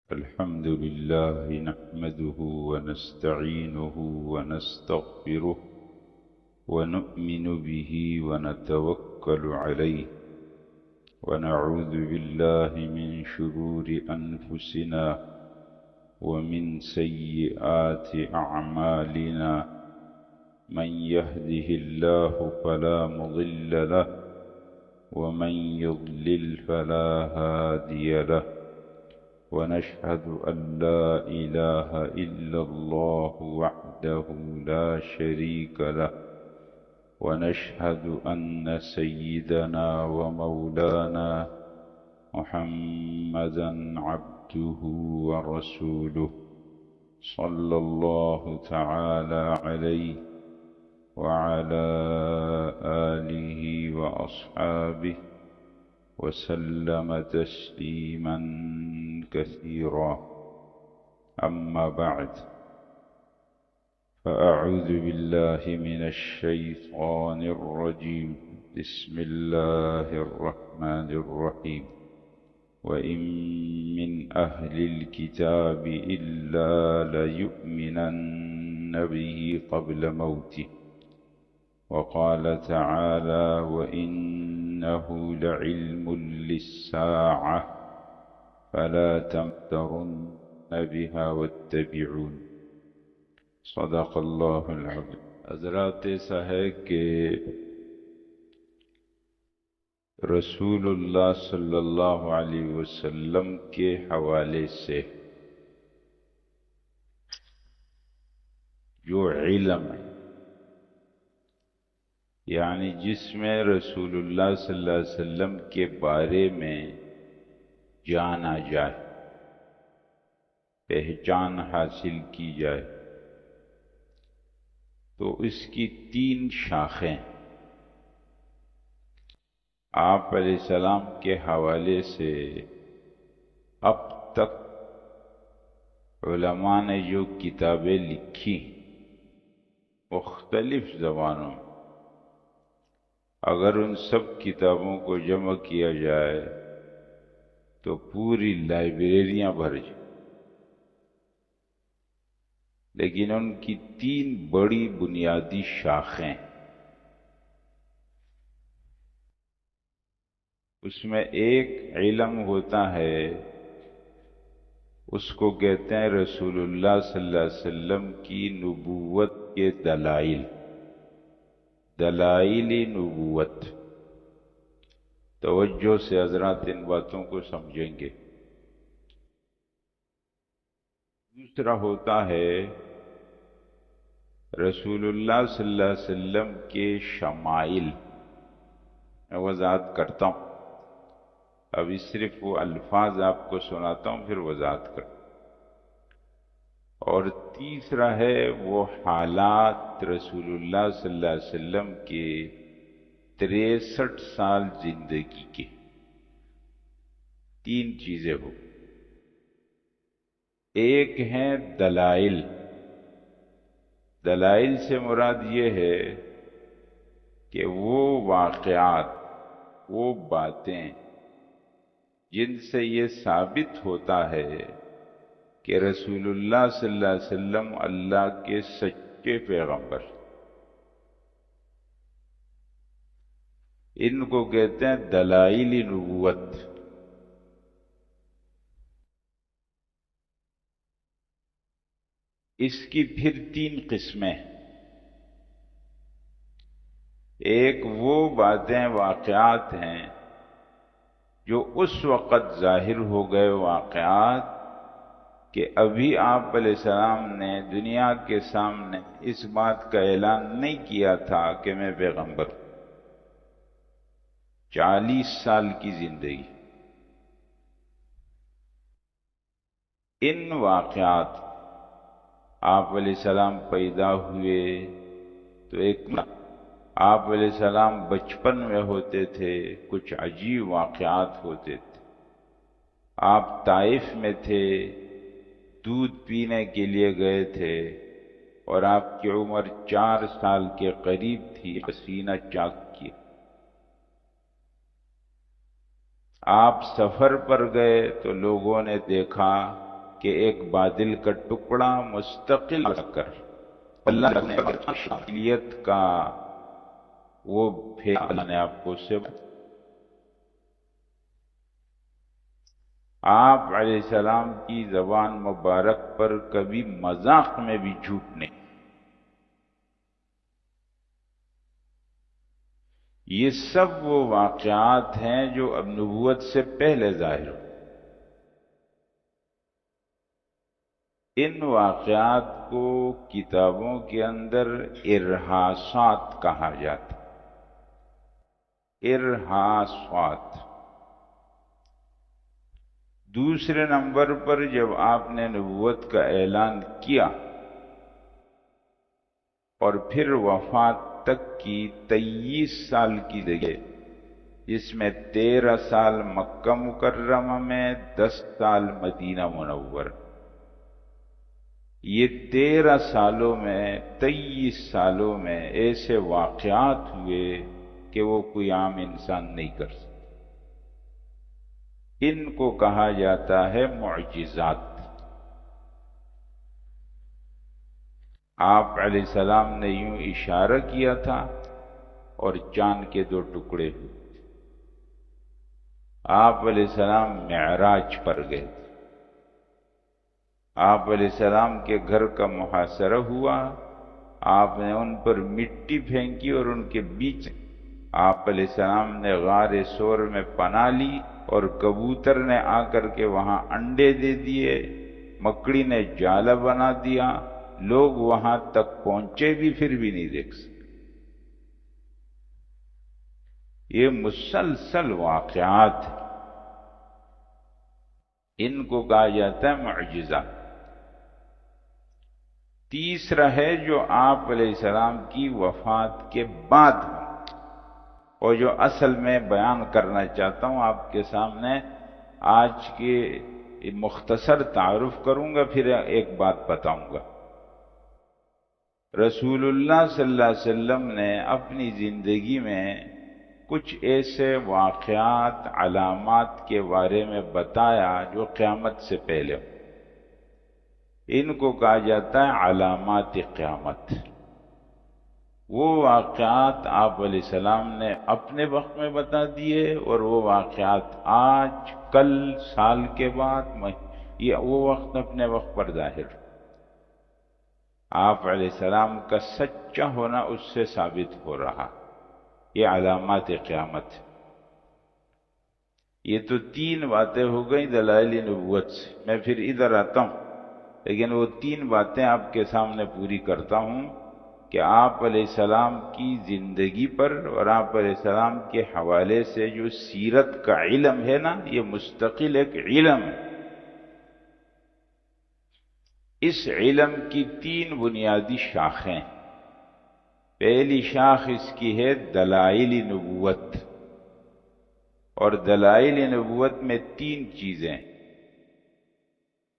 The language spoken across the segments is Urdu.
الحمد لله نحمده ونستعينه ونستغفره ونؤمن به ونتوكل عليه ونعوذ بالله من شرور أنفسنا ومن سيئات أعمالنا من يهده الله فلا مضل له ومن يضلل فلا هادي له ونشهد أن لا إله إلا الله وحده لا شريك له ونشهد أن سيدنا ومولانا محمدًا عبده ورسوله صلى الله تعالى عليه وعلى آله وأصحابه وسلم تسليمًا كثيرا. أما بعد، فأعوذ بالله من الشيطان الرجيم. بسم الله الرحمن الرحيم. وإن من أهل الكتاب إلا ليؤمنن به قبل موته. وقال تعالى: وإنه لعلم للساعة فلا تمترن بها واتبعون. صدق اللہ العظیم. حضرات ایسا ہے کہ رسول اللہ صلی اللہ علیہ وسلم کے حوالے سے جو علم ہے، یعنی جس میں رسول اللہ صلی اللہ علیہ وسلم کے بارے میں جانا جائے، پہچان حاصل کی جائے، تو اس کی 3 شاخیں آپ علیہ السلام کے حوالے سے اب تک علماء نے جو کتابیں لکھی مختلف زبانوں میں، اگر ان سب کتابوں کو جمع کیا جائے تو پوری لائبریریاں بھر جائیں، لیکن ان کی 3 بڑی بنیادی شاخیں، اس میں ایک علم ہوتا ہے، اس کو کہتے ہیں رسول اللہ صلی اللہ علیہ وسلم کی نبوت کے دلائل، دلائل نبوت. توجہ سے حضرات ان باتوں کو سمجھیں گے. دوسرا ہوتا ہے رسول اللہ صلی اللہ علیہ وسلم کے شمائل. میں وضاحت کرتا ہوں، ابھی صرف وہ الفاظ آپ کو سناتا ہوں، پھر وضاحت کرتا ہوں. اور تیسرا ہے وہ حالات رسول اللہ صلی اللہ علیہ وسلم کے 63 سال زندگی کے. 3 چیزیں ہو. ایک ہیں دلائل. دلائل سے مراد یہ ہے کہ وہ واقعات، وہ باتیں جن سے یہ ثابت ہوتا ہے کہ رسول اللہ صلی اللہ علیہ وسلم اللہ کے سچے پیغمبر، ان کو کہتے ہیں دلائل نبوت. اس کی پھر 3 قسمیں. ایک وہ باتیں، واقعات ہیں جو اس وقت ظاہر ہو گئے، واقعات کہ ابھی آپ علیہ السلام نے دنیا کے سامنے اس بات کا اعلان نہیں کیا تھا کہ میں پیغمبر ہوں. 40 سال کی زندگی. ان واقعات، آپ علیہ السلام پیدا ہوئے تو ایک آپ علیہ السلام بچپن میں ہوتے تھے، کچھ عجیب واقعات ہوتے تھے. آپ طائف میں تھے، دودھ پینے کے لیے گئے تھے، اور آپ کی عمر 4 سال کے قریب تھی. پسینہ چاک کیا. آپ سفر پر گئے تو لوگوں نے دیکھا کہ ایک بادل کا ٹکڑا مستقل کر اللہ نے شخصیت کا وہ پھیر اللہ نے آپ کو اس سے آپ علیہ السلام کی زبان مبارک پر کبھی مذاق میں بھی جھوٹ نہیں. یہ سب وہ واقعات ہیں جو اب نبوت سے پہلے ظاہر ہو. ان واقعات کو کتابوں کے اندر ارہاسات کہا جاتا. ارہاسات. دوسرے نمبر پر جب آپ نے نبوت کا اعلان کیا اور پھر وفات تک کی 23 سال کی لگے، جس میں 13 سال مکہ مکرمہ میں، 10 سال مدینہ منور. یہ 13 سالوں میں 23 سالوں میں ایسے واقعات ہوئے کہ وہ کوئی عام انسان نہیں کر سکتا. ان کو کہا جاتا ہے معجزات. آپ علیہ السلام نے یوں اشارہ کیا تھا اور چاند کے 2 ٹکڑے ہوئے. آپ علیہ السلام معراج پر گئے. آپ علیہ السلام کے گھر کا محاصرہ ہوا. آپ نے ان پر مٹی پھینکی اور ان کے بیچ آپ علیہ السلام نے غار ثور میں پناہ لی اور کبوتر نے آ کر کے وہاں انڈے دے دیے، مکڑی نے جالا بنا دیا. لوگ وہاں تک پہنچے بھی پھر بھی نہیں دیکھ سکتے. یہ مسلسل واقعات ہیں. ان کو کہا جاتا ہے معجزہ. تیسرا ہے جو آپ علیہ السلام کی وفات کے بعد ہو، اور جو اصل میں بیان کرنا چاہتا ہوں آپ کے سامنے. آج کے مختصر تعارف کروں گا، پھر ایک بات بتاؤں گا. رسول اللہ صلی اللہ علیہ وسلم نے اپنی زندگی میں کچھ ایسے واقعات، علامات کے بارے میں بتایا جو قیامت سے پہلے ہو. ان کو کہا جاتا ہے علامات قیامت. وہ واقعات آپ علیہ السلام نے اپنے وقت میں بتا دیے، اور وہ واقعات آج، کل، سال کے بعد یہ وہ وقت اپنے وقت پر ظاہر. آپ علیہ السلام کا سچا ہونا اس سے ثابت ہو رہا. یہ علامات قیامت. یہ تو 3 باتیں ہو گئیں دلائل نبوت سے. میں پھر ادھر آتا ہوں، لیکن وہ 3 باتیں آپ کے سامنے پوری کرتا ہوں کہ آپ علیہ السلام کی زندگی پر اور آپ علیہ السلام کے حوالے سے جو سیرت کا علم ہے نا، یہ مستقل ایک علم ہے. اس علم کی 3 بنیادی شاخیں. پہلی شاخ اس کی ہے دلائل نبوت، اور دلائل نبوت میں 3 چیزیں: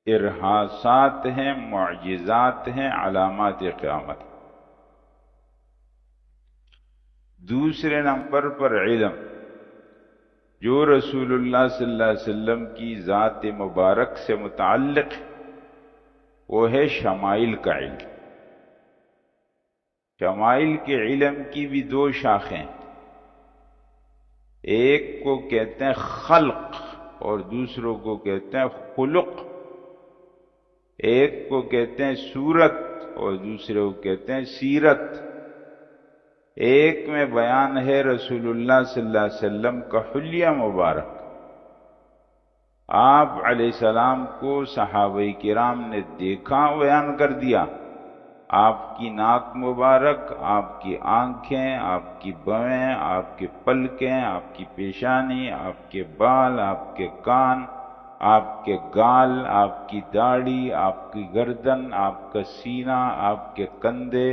ارہاسات ہیں، معجزات ہیں، علامات قیامت. دوسرے نمبر پر علم، جو رسول اللہ صلی اللہ علیہ وسلم کی ذات مبارک سے متعلق ہے، وہ ہے شمائل کا علم. شمائل کے علم کی بھی 2 شاخیں. ایک کو کہتے ہیں خلق اور دوسروں کو کہتے ہیں خلق. ایک کو کہتے ہیں صورت اور دوسرے کو کہتے ہیں سیرت. ایک میں بیان ہے رسول اللہ صلی اللہ علیہ وسلم کا حلیہ مبارک. آپ علیہ السلام کو صحابہ کرام نے دیکھا، بیان کر دیا. آپ کی ناک مبارک، آپ کی آنکھیں، آپ کی بویں، آپ کے پلکیں، آپ کی پیشانی، آپ کے بال، آپ کے کان، آپ کے گال، آپ کی داڑھی، آپ کی گردن، آپ کا سینہ، آپ کے کندھے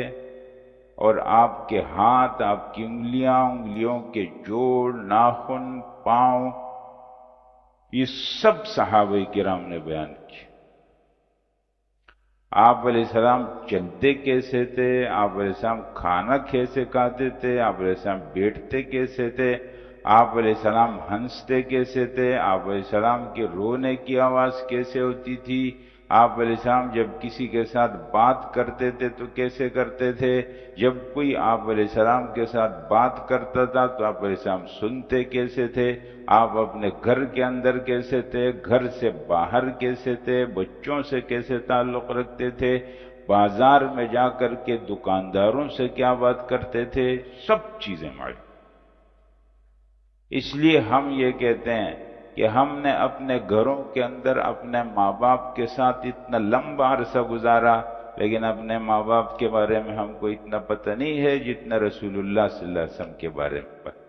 اور آپ کے ہاتھ، آپ کی انگلیاں، انگلیوں کے جوڑ، ناخن، پاؤں، یہ سب صحابہ کرام نے بیان کیا. آپ علیہ السلام چلتے کیسے تھے، آپ علیہ السلام کھانا کیسے کھاتے تھے، آپ علیہ السلام بیٹھتے کیسے تھے، آپ علیہ السلام ہنستے کیسے تھے، آپ علیہ السلام کے رونے کی آواز کیسے ہوتی تھی، آپ علیہ السلام جب کسی کے ساتھ بات کرتے تھے تو کیسے کرتے تھے؟ جب کوئی آپ علیہ السلام کے ساتھ بات کرتا تھا تو آپ علیہ السلام سنتے کیسے تھے؟ آپ اپنے گھر کے اندر کیسے تھے؟ گھر سے باہر کیسے تھے؟ بچوں سے کیسے تعلق رکھتے تھے؟ بازار میں جا کر کے دکانداروں سے کیا بات کرتے تھے؟ سب چیزیں معلوم۔ اس لیے ہم یہ کہتے ہیں کہ ہم نے اپنے گھروں کے اندر اپنے ماں باپ کے ساتھ اتنا لمبا عرصہ گزارا، لیکن اپنے ماں باپ کے بارے میں ہم کو اتنا پتہ نہیں ہے جتنا رسول اللہ صلی اللہ علیہ وسلم کے بارے میں پتہ۔